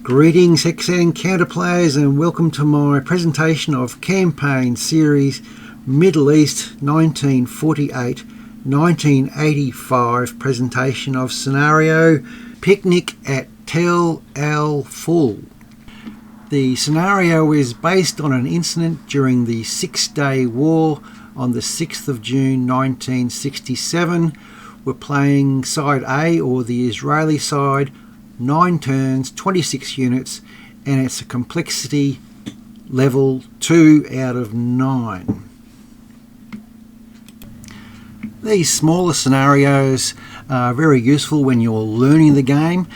Greetings Hexan counter players, and welcome to my presentation of Campaign Series Middle East 1948-1985 presentation of scenario Picnic at Tel al Ful. The scenario is based on an incident during the Six-Day War on the 6th of June 1967. We're playing side A, or the Israeli side, 9 turns, 26 units, and it's a complexity level 2 out of 9. These smaller scenarios are very useful when you're learning the game.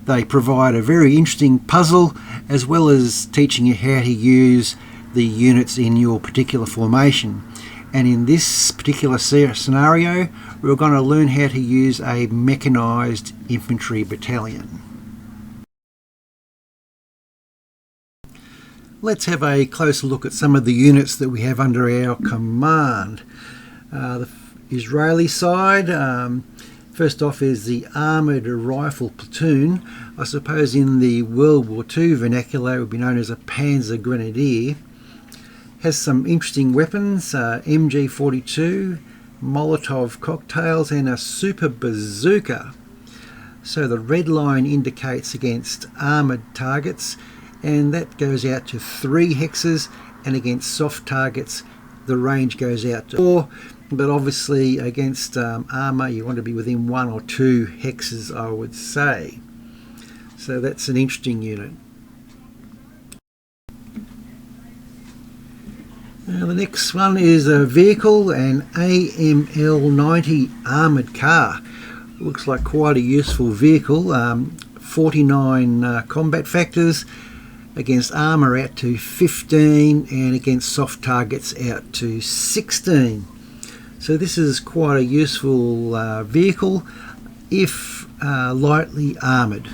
They provide a very interesting puzzle, as well as teaching you how to use the units in your particular formation. And in this particular scenario, we're going to learn how to use a mechanised infantry battalion. Let's have a closer look at some of the units that we have under our command. The Israeli side, first off, is the Armoured Rifle Platoon. I suppose in the World War II vernacular it would be known as a Panzer Grenadier. Has some interesting weapons, MG42, Molotov cocktails, and a super bazooka. So the red line indicates against armoured targets, and that goes out to 3 hexes, and against soft targets the range goes out to 4, but obviously against armour you want to be within 1 or 2 hexes, I would say. So that's an interesting unit. Now the next one is a vehicle, an AML-90 armoured car. Looks like quite a useful vehicle. 49 combat factors, against armour out to 15, and against soft targets out to 16. So this is quite a useful vehicle if lightly armoured.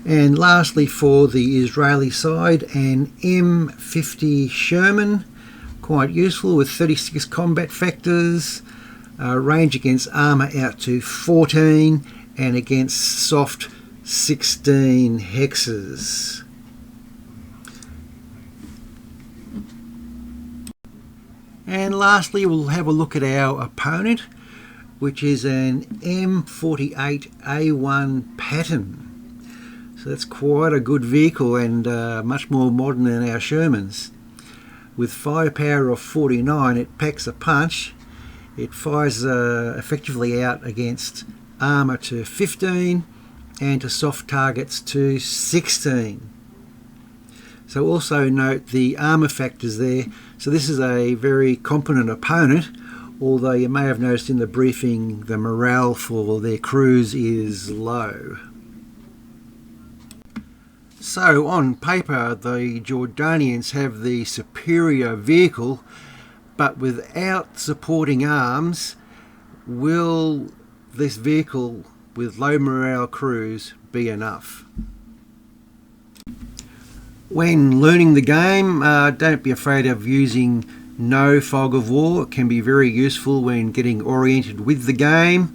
And lastly, for the Israeli side, an M50 Sherman, quite useful with 36 combat factors, range against armour out to 14, and against soft 16 hexes. And lastly, we'll have a look at our opponent, which is an M48A1 Patton. So that's quite a good vehicle, and much more modern than our Shermans. With firepower of 49, it packs a punch. It fires effectively out against armour to 15 and to soft targets to 16. So also note the armour factors there. So this is a very competent opponent, although you may have noticed in the briefing the morale for their crews is low. So on paper the Jordanians have the superior vehicle, but without supporting arms, will this vehicle with low morale crews be enough? When learning the game, don't be afraid of using no fog of war. It can be very useful when getting oriented with the game,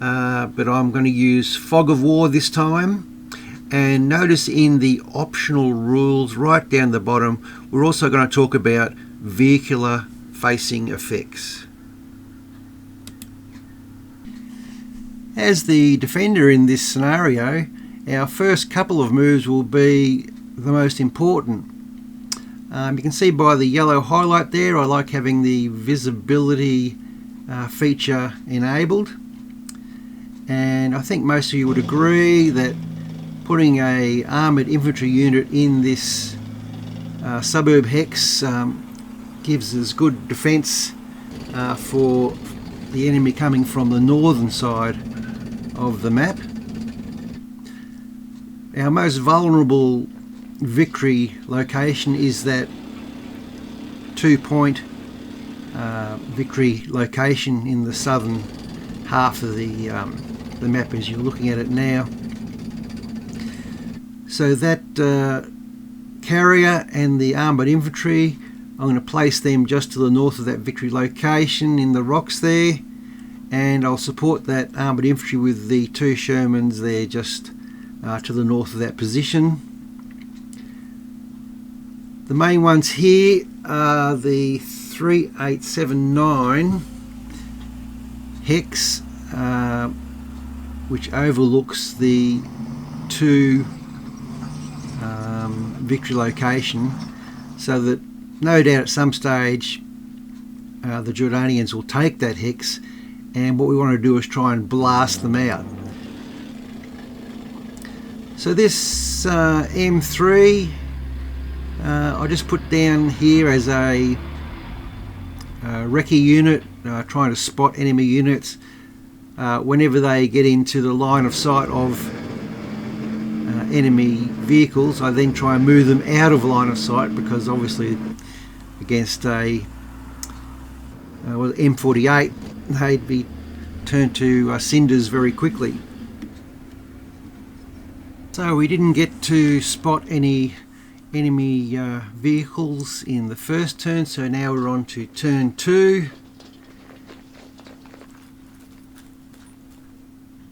but I'm going to use fog of war this time. And notice in the optional rules right down the bottom, we're also going to talk about vehicular facing effects. As the defender in this scenario, our first couple of moves will be the most important. You can see by the yellow highlight there, I like having the visibility feature enabled. And I think most of you would agree that putting a armoured infantry unit in this suburb hex gives us good defence for the enemy coming from the northern side of the map. Our most vulnerable victory location is that 2-point victory location in the southern half of the map as you're looking at it now. So that carrier and the armoured infantry, I'm going to place them just to the north of that victory location in the rocks there, and I'll support that armoured infantry with the 2 Shermans there just to the north of that position. The main ones here are the 3879 hex, which overlooks the 2 victory location, so that no doubt at some stage the Jordanians will take that hex, and what we want to do is try and blast them out. So this M3 I just put down here as a recce unit, trying to spot enemy units whenever they get into the line of sight of enemy vehicles. I then try and move them out of line of sight, because obviously against a M48 they'd be turned to cinders very quickly. So we didn't get to spot any enemy vehicles in the first turn, so now we're on to turn 2.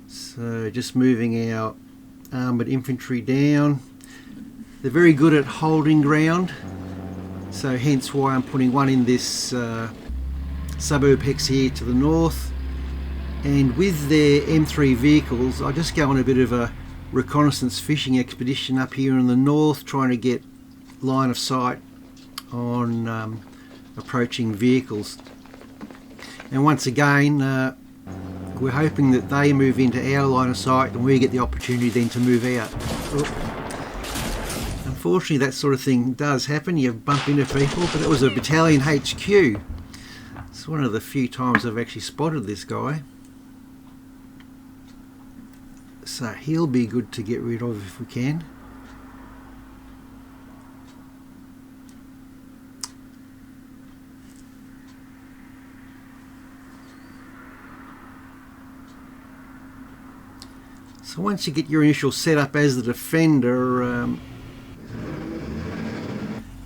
So just moving our armoured infantry down. They're very good at holding ground, so hence why I'm putting one in this suburb hex here to the north. And with their M3 vehicles, I just go on a bit of a reconnaissance fishing expedition up here in the north, trying to get line of sight on approaching vehicles. And once again, we're hoping that they move into our line of sight and we get the opportunity then to move out. Unfortunately, that sort of thing does happen. You bump into people, but it was a battalion HQ. It's one of the few times I've actually spotted this guy. So he'll be good to get rid of if we can. So once you get your initial setup as the defender, I'm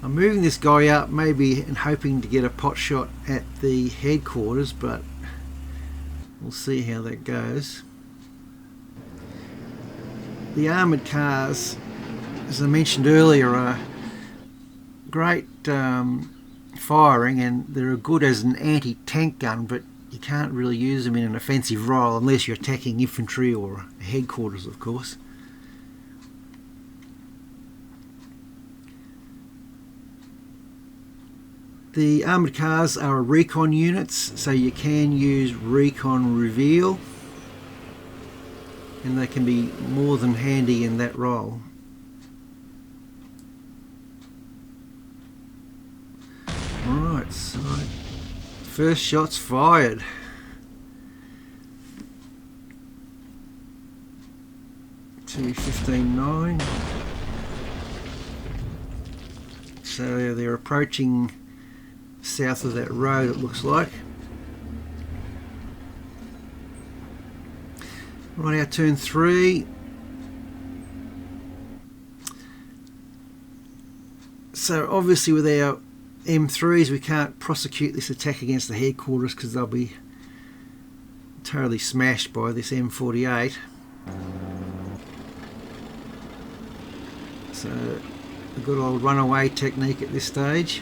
moving this guy up maybe and hoping to get a pot shot at the headquarters, but we'll see how that goes. The armoured cars, as I mentioned earlier, are great firing, and they're good as an anti-tank gun, but you can't really use them in an offensive role unless you're attacking infantry or headquarters, of course. The armoured cars are recon units, so you can use recon reveal, and they can be more than handy in that role. Alright, so first shot's fired. .215-9. So they're approaching south of that road, it looks like. Right, our turn 3. So obviously with our M3s we can't prosecute this attack against the headquarters because they'll be totally smashed by this M48. So a good old runaway technique at this stage.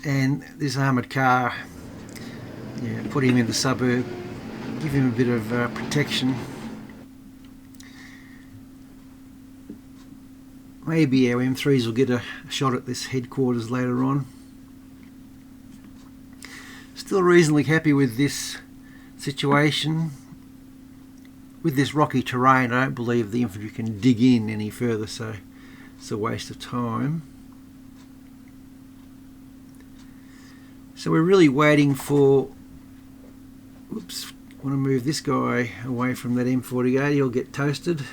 And this armoured car, yeah, put him in the suburb, give him a bit of protection. Maybe our M3s will get a shot at this headquarters later on. Still reasonably happy with this situation. With this rocky terrain, I don't believe the infantry can dig in any further, so it's a waste of time. So we're really waiting for, oops, I want to move this guy away from that M48, he'll get toasted.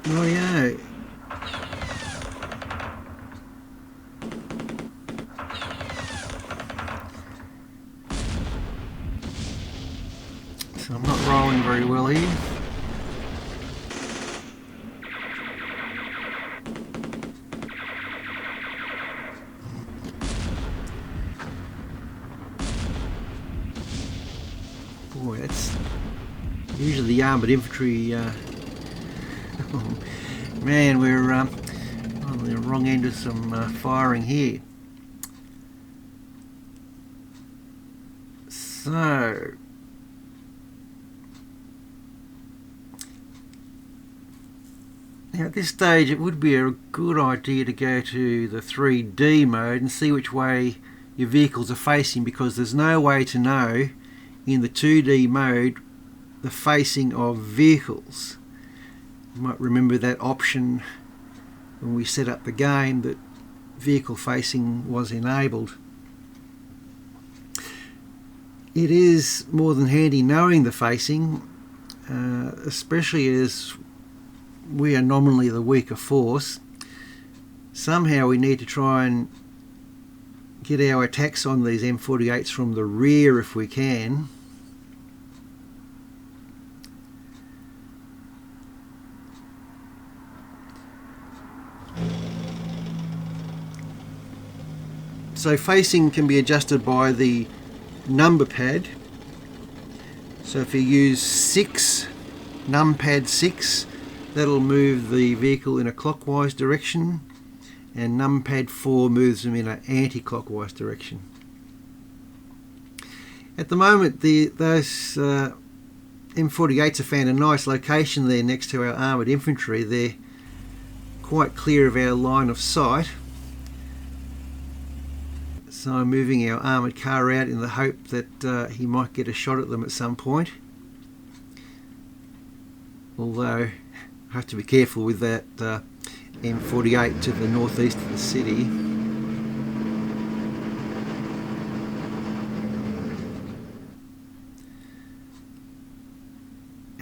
Oh yeah. So I'm not rolling very well here. Boy, that's usually the armoured infantry. Oh, man, we're on the wrong end of some firing here. So now at this stage it would be a good idea to go to the 3D mode and see which way your vehicles are facing, because there's no way to know in the 2D mode the facing of vehicles. You might remember that option when we set up the game, that vehicle facing was enabled. It is more than handy knowing the facing, especially as we are nominally the weaker force. Somehow we need to try and get our attacks on these M48s from the rear if we can. So facing can be adjusted by the number pad. So if you use 6, numpad 6, that'll move the vehicle in a clockwise direction, and numpad 4 moves them in an anti-clockwise direction. At the moment those M48s have found a nice location there next to our armoured infantry. They're quite clear of our line of sight. So I'm moving our armoured car out in the hope that he might get a shot at them at some point. Although I have to be careful with that M48 to the northeast of the city.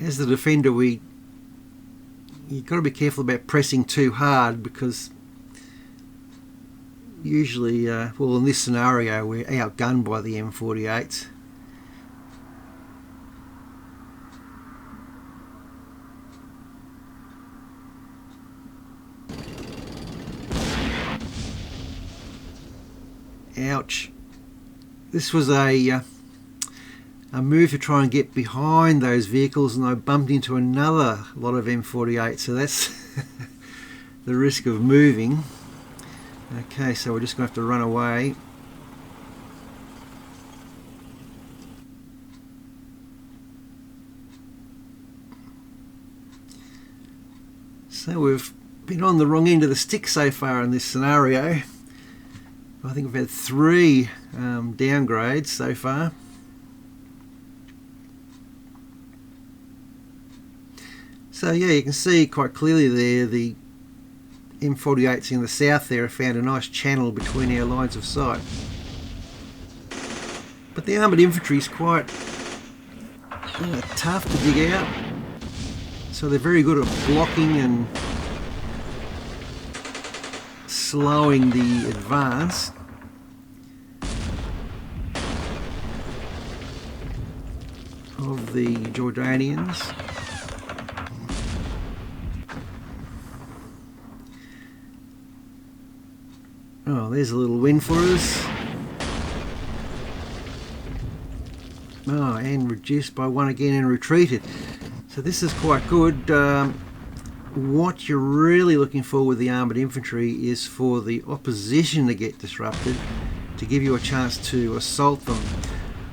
As the defender, you've got to be careful about pressing too hard, because usually, well, in this scenario, we're outgunned by the M48s. Ouch. This was a move to try and get behind those vehicles, and I bumped into another lot of M48, so that's the risk of moving. Okay, so we're just going to have to run away. So we've been on the wrong end of the stick so far in this scenario. I think we've had 3 downgrades so far. So yeah, you can see quite clearly there the M48s in the south there have found a nice channel between our lines of sight. But the armoured infantry is quite tough to dig out, so they're very good at blocking and slowing the advance. Of the Jordanians. Oh, there's a little win for us. Oh, and reduced by 1 again and retreated. So this is quite good. What you're really looking for with the armoured infantry is for the opposition to get disrupted, to give you a chance to assault them.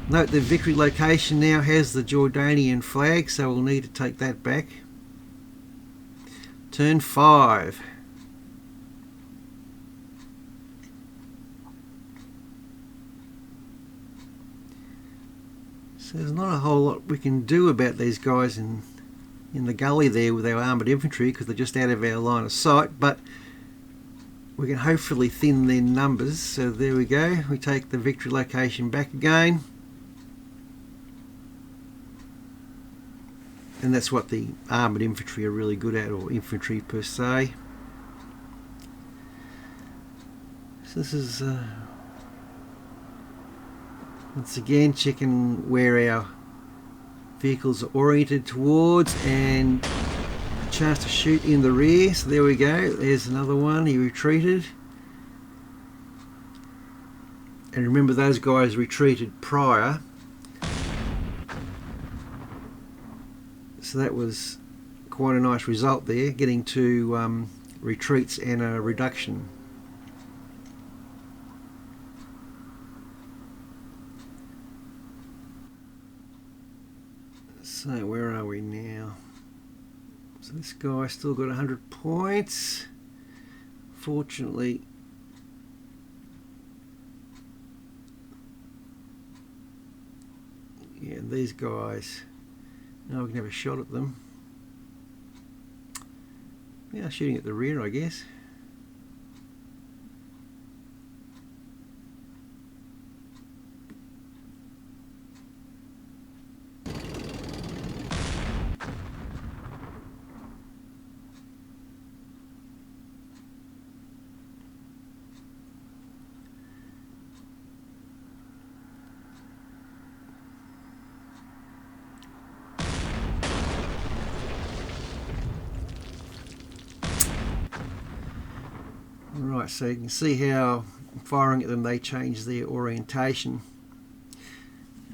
Note the victory location now has the Jordanian flag, so we'll need to take that back. Turn 5. So there's not a whole lot we can do about these guys in the gully there with our armoured infantry, because they're just out of our line of sight, but we can hopefully thin their numbers. So there we go, we take the victory location back again, and that's what the armoured infantry are really good at, or infantry per se. So this is once again checking where our vehicles are oriented towards, and a chance to shoot in the rear. So there we go, there's another one. He retreated, and remember those guys retreated prior, so that was quite a nice result there, getting to retreats and a reduction. So where are we now? So this guy still got 100 points. Fortunately, yeah, these guys, now we can have a shot at them. Yeah, shooting at the rear, I guess. Right, so you can see how firing at them they change their orientation.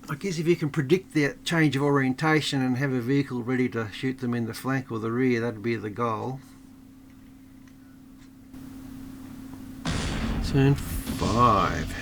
I guess if you can predict that change of orientation and have a vehicle ready to shoot them in the flank or the rear, that'd be the goal. Turn 5.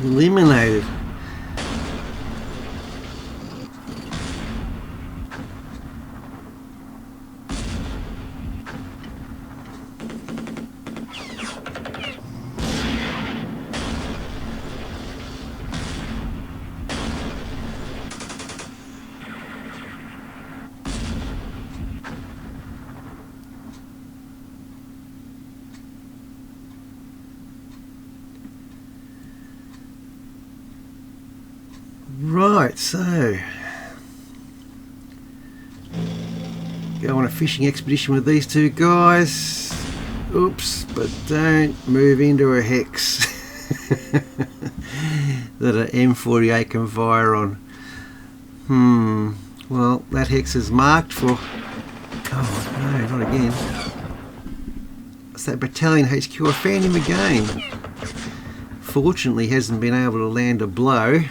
Eliminated. Right, so go on a fishing expedition with these two guys. Oops, but don't move into a hex that an M48 can fire on. Well, that hex is marked for... Oh no, not again. It's that battalion HQ. I found him again. Fortunately, he hasn't been able to land a blow.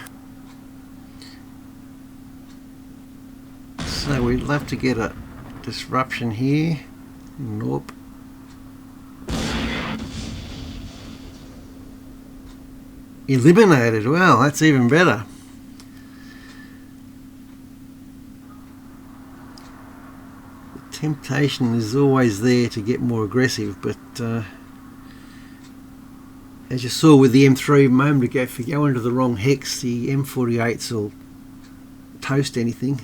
So we'd love to get a disruption here. Nope. Eliminated. Well, that's even better. The temptation is always there to get more aggressive, but as you saw with the M3 a moment ago, if you go into the wrong hex, the M48s will toast anything.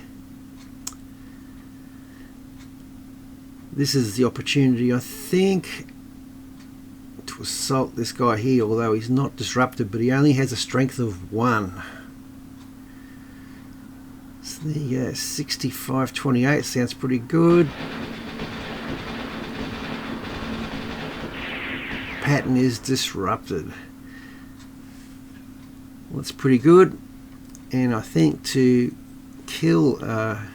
This is the opportunity, I think, to assault this guy here, although he's not disrupted, but he only has a strength of 1. So there you go, 65-28 sounds pretty good. Pattern is disrupted. Well, that's pretty good, and I think to kill a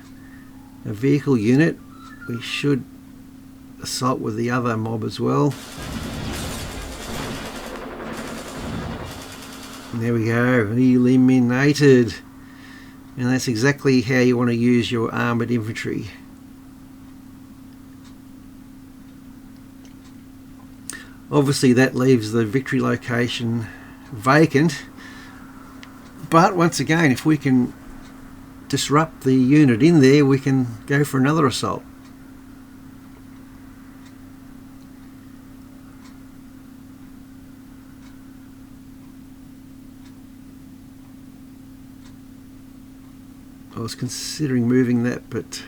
vehicle unit, we should assault with the other mob as well. And there we go, eliminated. And that's exactly how you want to use your armoured infantry. Obviously that leaves the victory location vacant, but once again, if we can disrupt the unit in there, we can go for another assault. I was considering moving that, but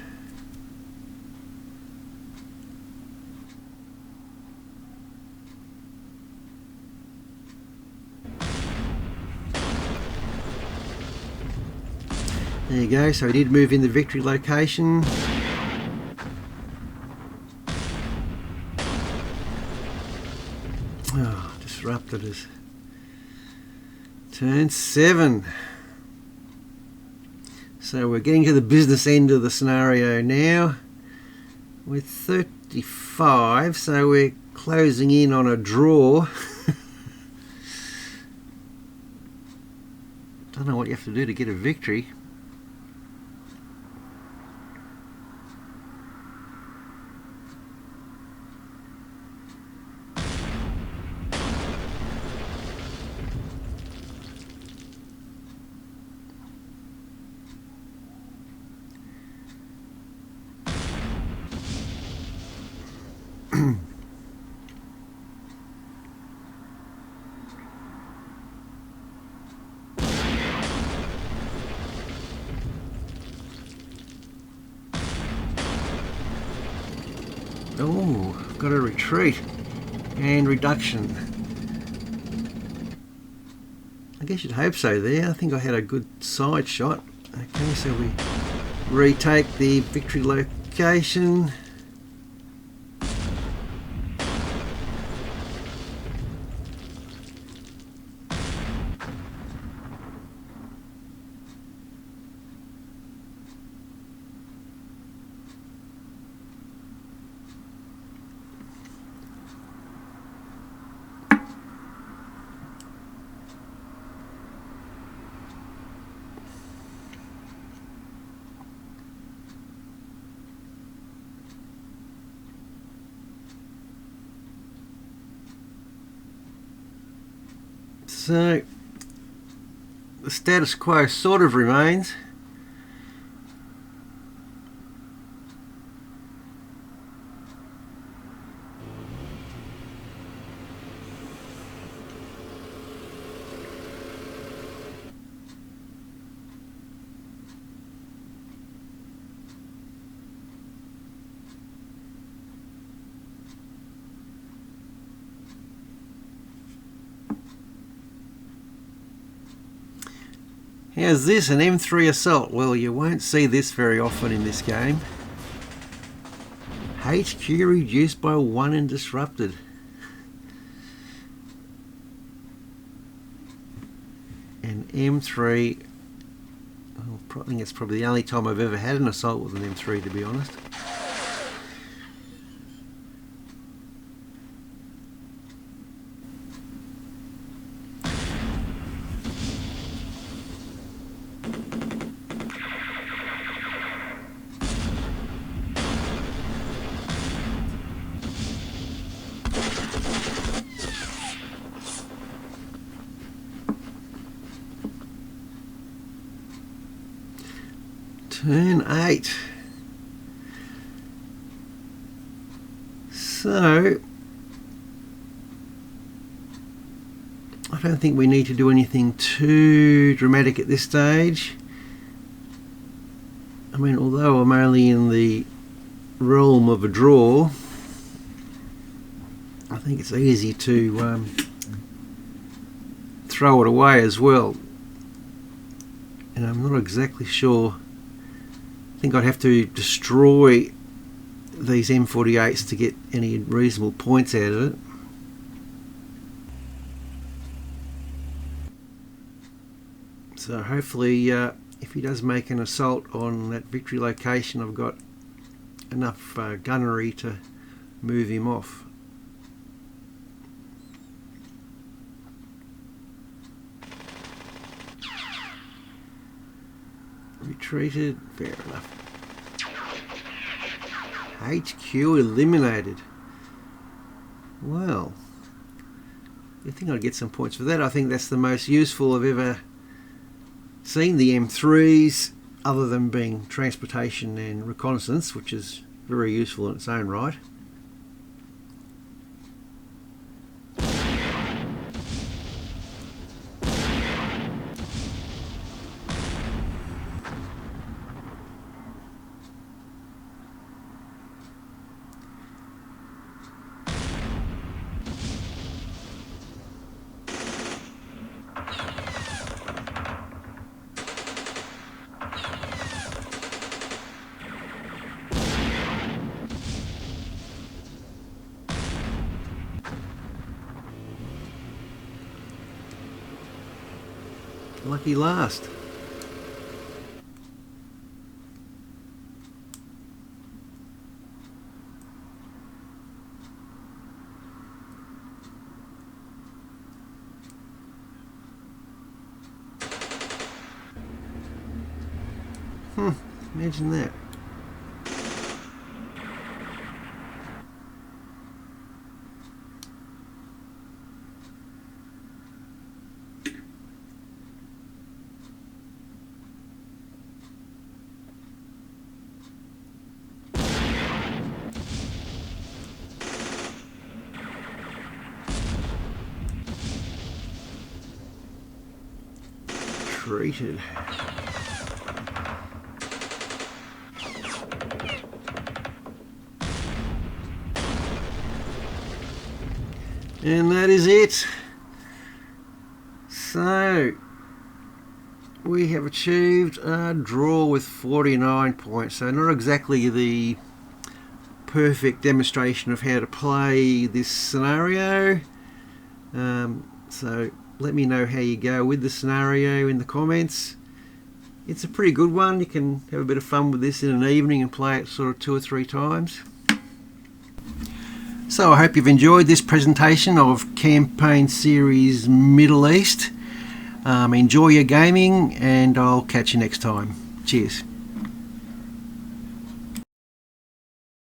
There you go, so he did move in the victory location. Oh, disrupted us. Turn 7. So we're getting to the business end of the scenario now. We're 35, so we're closing in on a draw. Don't know what you have to do to get a victory. Oh, I've got a retreat and reduction. I guess you'd hope so there. I think I had a good side shot. Okay, so we retake the victory location. So the status quo sort of remains. How's this, an M3 assault? Well, you won't see this very often in this game. HQ reduced by 1 and disrupted. And M3, I think it's probably the only time I've ever had an assault with an M3, to be honest. Turn 8. So I don't think we need to do anything too dramatic at this stage. I mean, although I'm only in the realm of a draw, I think it's easy to throw it away as well. And I'm not exactly sure. I think I'd have to destroy these M48s to get any reasonable points out of it. So hopefully if he does make an assault on that victory location, I've got enough gunnery to move him off. Retreated, fair enough. HQ eliminated. Well, you think I'd get some points for that. I think that's the most useful I've ever seen the M3s, other than being transportation and reconnaissance, which is very useful in its own right. Lucky last. Imagine that. Treated. And that is it. So we have achieved a draw with 49 points. So not exactly the perfect demonstration of how to play this scenario. So let me know how you go with the scenario in the comments. It's a pretty good one. You can have a bit of fun with this in an evening and play it sort of 2 or 3 times. So I hope you've enjoyed this presentation of Campaign Series Middle East. Enjoy your gaming, and I'll catch you next time. Cheers.